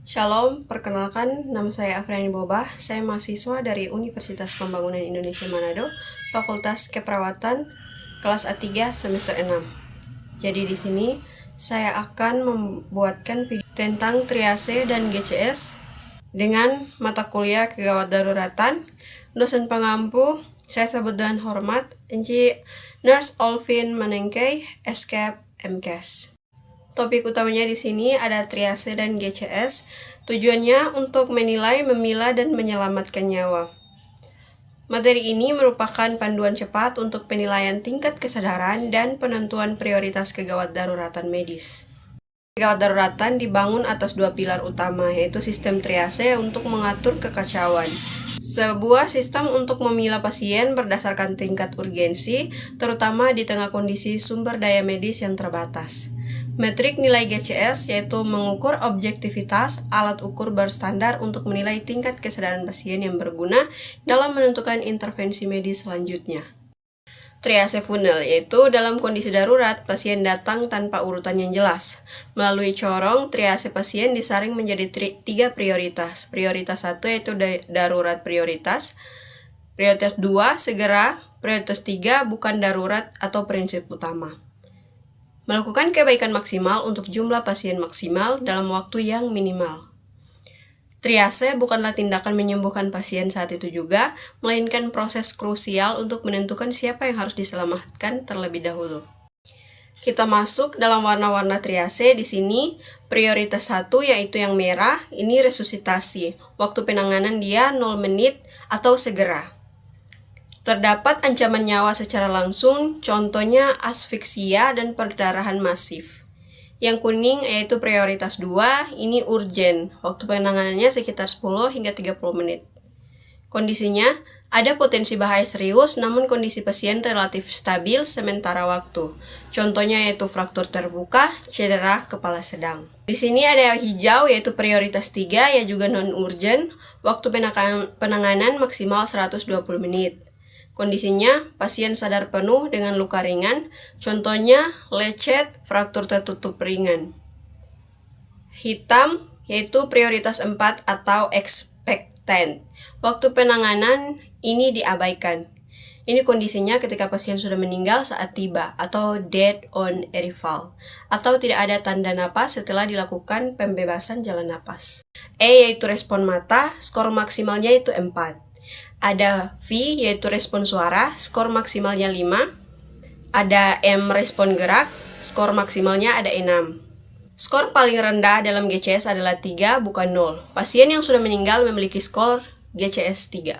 Shalom, perkenalkan nama saya Afriani Bobah. Saya mahasiswa dari Universitas Pembangunan Indonesia Manado, Fakultas Keperawatan, kelas A3 semester 6. Jadi di sini saya akan membuatkan video tentang triase dan GCS dengan mata kuliah kegawat daruratan. Dosen pengampu saya sebut dengan hormat Enci Nurse Olvin Manengkei, Escape MKes. Topik utamanya di sini ada triase dan GCS. Tujuannya untuk menilai, memilah, dan menyelamatkan nyawa. Materi ini merupakan panduan cepat untuk penilaian tingkat kesadaran dan penentuan prioritas kegawat daruratan medis. Kegawat daruratan dibangun atas dua pilar utama, yaitu sistem triase untuk mengatur kekacauan. Sebuah sistem untuk memilah pasien berdasarkan tingkat urgensi, terutama di tengah kondisi sumber daya medis yang terbatas. Metrik nilai GCS yaitu mengukur objektivitas alat ukur berstandar untuk menilai tingkat kesadaran pasien yang berguna dalam menentukan intervensi medis selanjutnya. Triase funnel yaitu dalam kondisi darurat, pasien datang tanpa urutan yang jelas. Melalui corong, triase pasien disaring menjadi tiga prioritas. Prioritas 1 yaitu darurat prioritas. Prioritas 2 segera. Prioritas 3 bukan darurat atau prinsip utama. Melakukan kebaikan maksimal untuk jumlah pasien maksimal dalam waktu yang minimal. Triase bukanlah tindakan menyembuhkan pasien saat itu juga, melainkan proses krusial untuk menentukan siapa yang harus diselamatkan terlebih dahulu. Kita masuk dalam warna-warna triase. Di sini prioritas 1 yaitu yang merah, ini resusitasi. Waktu penanganan dia 0 menit atau segera. Terdapat ancaman nyawa secara langsung, contohnya asfiksia dan perdarahan masif. Yang kuning yaitu prioritas 2, ini urgen. Waktu penanganannya sekitar 10 hingga 30 menit. Kondisinya, ada potensi bahaya serius namun kondisi pasien relatif stabil sementara waktu. Contohnya yaitu fraktur terbuka, cedera kepala sedang. Di sini ada yang hijau yaitu prioritas 3 ya juga non-urgen. Waktu penanganan maksimal 120 menit. Kondisinya, pasien sadar penuh dengan luka ringan, contohnya lecet, fraktur tertutup ringan. Hitam yaitu prioritas 4 atau expectant. Waktu penanganan ini diabaikan. Ini kondisinya ketika pasien sudah meninggal saat tiba atau dead on arrival, atau tidak ada tanda napas setelah dilakukan pembebasan jalan napas. E yaitu respon mata, skor maksimalnya itu 4. Ada V yaitu respon suara, skor maksimalnya 5. Ada M respon gerak, skor maksimalnya ada 6. Skor paling rendah dalam GCS adalah 3 bukan 0. Pasien yang sudah meninggal memiliki skor GCS 3.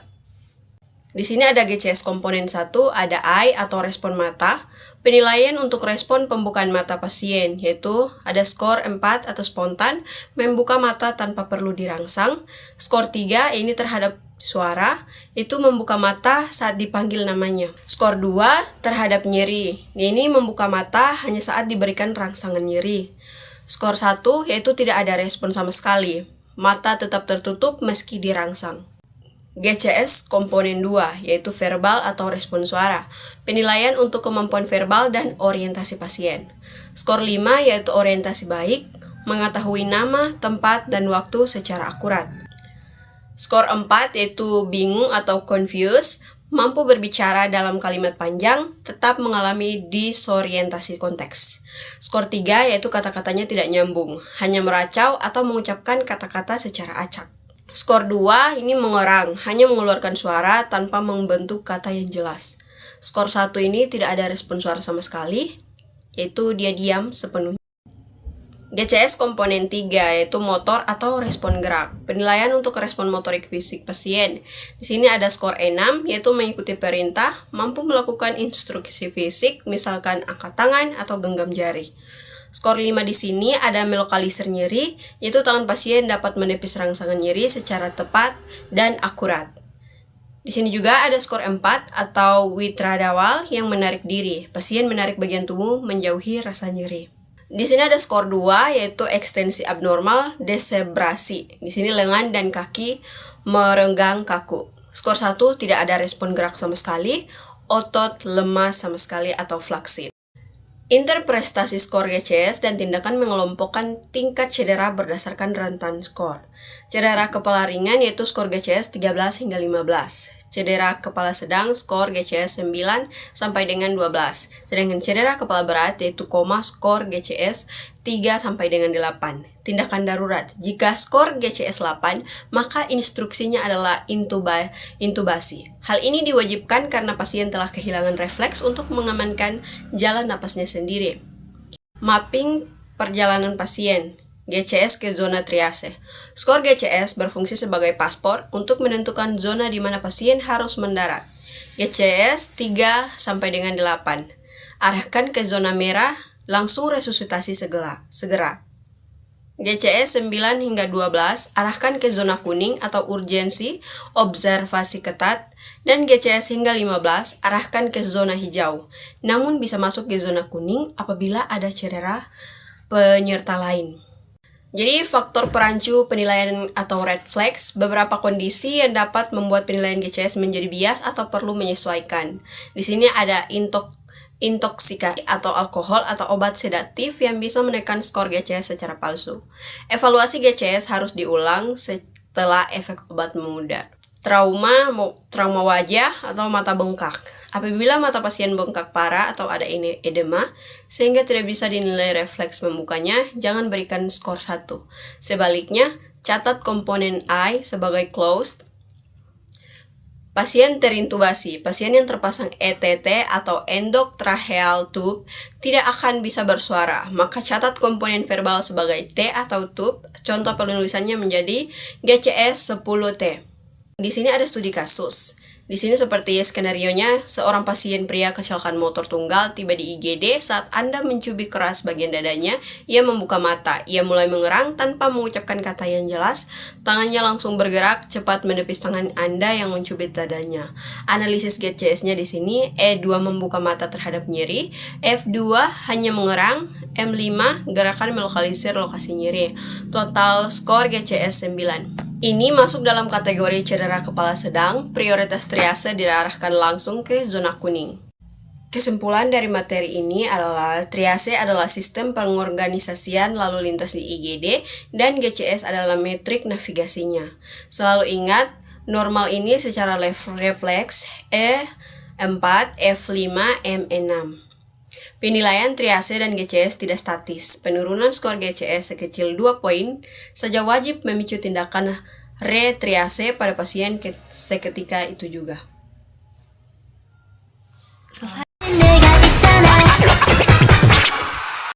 Di sini ada GCS komponen 1, ada I atau respon mata. Penilaian untuk respon pembukaan mata pasien, yaitu ada skor 4 atau spontan, membuka mata tanpa perlu dirangsang. Skor 3 ini terhadap suara, itu membuka mata saat dipanggil namanya. Skor 2 terhadap nyeri, ini membuka mata hanya saat diberikan rangsangan nyeri. Skor 1 yaitu tidak ada respon sama sekali, mata tetap tertutup meski dirangsang. GCS komponen 2 yaitu verbal atau respon suara. Penilaian untuk kemampuan verbal dan orientasi pasien. Skor 5 yaitu orientasi baik, mengetahui nama, tempat, dan waktu secara akurat. Skor 4 yaitu bingung atau confused, mampu berbicara dalam kalimat panjang, tetap mengalami disorientasi konteks. Skor 3 yaitu kata-katanya tidak nyambung, hanya meracau atau mengucapkan kata-kata secara acak. Skor 2 ini mengorang, hanya mengeluarkan suara tanpa membentuk kata yang jelas. Skor 1 ini tidak ada respon suara sama sekali, yaitu dia diam sepenuhnya. GCS komponen 3 yaitu motor atau respon gerak. Penilaian untuk respon motorik fisik pasien. Di sini ada skor 6 yaitu mengikuti perintah, mampu melakukan instruksi fisik, misalkan angkat tangan atau genggam jari. Skor 5 di sini ada melokalisir nyeri, yaitu tangan pasien dapat menepis rangsangan nyeri secara tepat dan akurat. Di sini juga ada skor 4 atau withdrawal yang menarik diri. Pasien menarik bagian tubuh menjauhi rasa nyeri. Di sini ada skor 2 yaitu ekstensi abnormal desebrasi. Di sini lengan dan kaki merenggang kaku. Skor 1 tidak ada respon gerak sama sekali, otot lemah sama sekali atau flaksid. Interpretasi skor GCS dan tindakan mengelompokkan tingkat cedera berdasarkan rentan skor. Cedera kepala ringan yaitu skor GCS 13 hingga 15. Cedera kepala sedang skor GCS 9 sampai dengan 12. Sedangkan cedera kepala berat yaitu koma skor GCS 3 sampai dengan 8. Tindakan darurat. Jika skor GCS 8, maka instruksinya adalah intubasi. Hal ini diwajibkan karena pasien telah kehilangan refleks untuk mengamankan jalan napasnya sendiri. Mapping perjalanan pasien. GCS ke zona triase. Skor GCS berfungsi sebagai paspor untuk menentukan zona di mana pasien harus mendarat. GCS 3 sampai dengan 8. Arahkan ke zona merah, langsung resusitasi segera. GCS 9 hingga 12, arahkan ke zona kuning atau urgensi, observasi ketat, dan GCS hingga 15, arahkan ke zona hijau. Namun bisa masuk ke zona kuning apabila ada cedera penyerta lain. Jadi faktor perancu penilaian atau red flags, beberapa kondisi yang dapat membuat penilaian GCS menjadi bias atau perlu menyesuaikan. Di sini ada intoksikasi atau alkohol atau obat sedatif yang bisa menaikkan skor GCS secara palsu. Evaluasi GCS harus diulang setelah efek obat memudar. Trauma wajah atau mata bengkak. Apabila mata pasien bengkak parah atau ada edema sehingga tidak bisa dinilai refleks membukanya, jangan berikan skor 1. Sebaliknya, catat komponen eye sebagai closed. Pasien terintubasi. Pasien yang terpasang ETT atau endotracheal tube tidak akan bisa bersuara, maka catat komponen verbal sebagai T atau tube. Contoh penulisannya menjadi GCS 10T. Di sini ada studi kasus. Di sini seperti skenarionya, seorang pasien pria kecelakaan motor tunggal tiba di IGD saat Anda mencubit keras bagian dadanya. Ia membuka mata. Ia mulai mengerang tanpa mengucapkan kata yang jelas. Tangannya langsung bergerak cepat menepis tangan Anda yang mencubit dadanya. Analisis GCS-nya di sini, E2 membuka mata terhadap nyeri, F2 hanya mengerang, M5 gerakan melokalisir lokasi nyeri. Total skor GCS 9. Ini masuk dalam kategori cedera kepala sedang, prioritas triase diarahkan langsung ke zona kuning. Kesimpulan dari materi ini adalah triase adalah sistem pengorganisasian lalu lintas di IGD dan GCS adalah metrik navigasinya. Selalu ingat, normal ini secara refleks E4, F5, M6. Penilaian triase dan GCS tidak statis. Penurunan skor GCS sekecil 2 poin saja wajib memicu tindakan retriase pada pasien seketika itu juga. Selesai.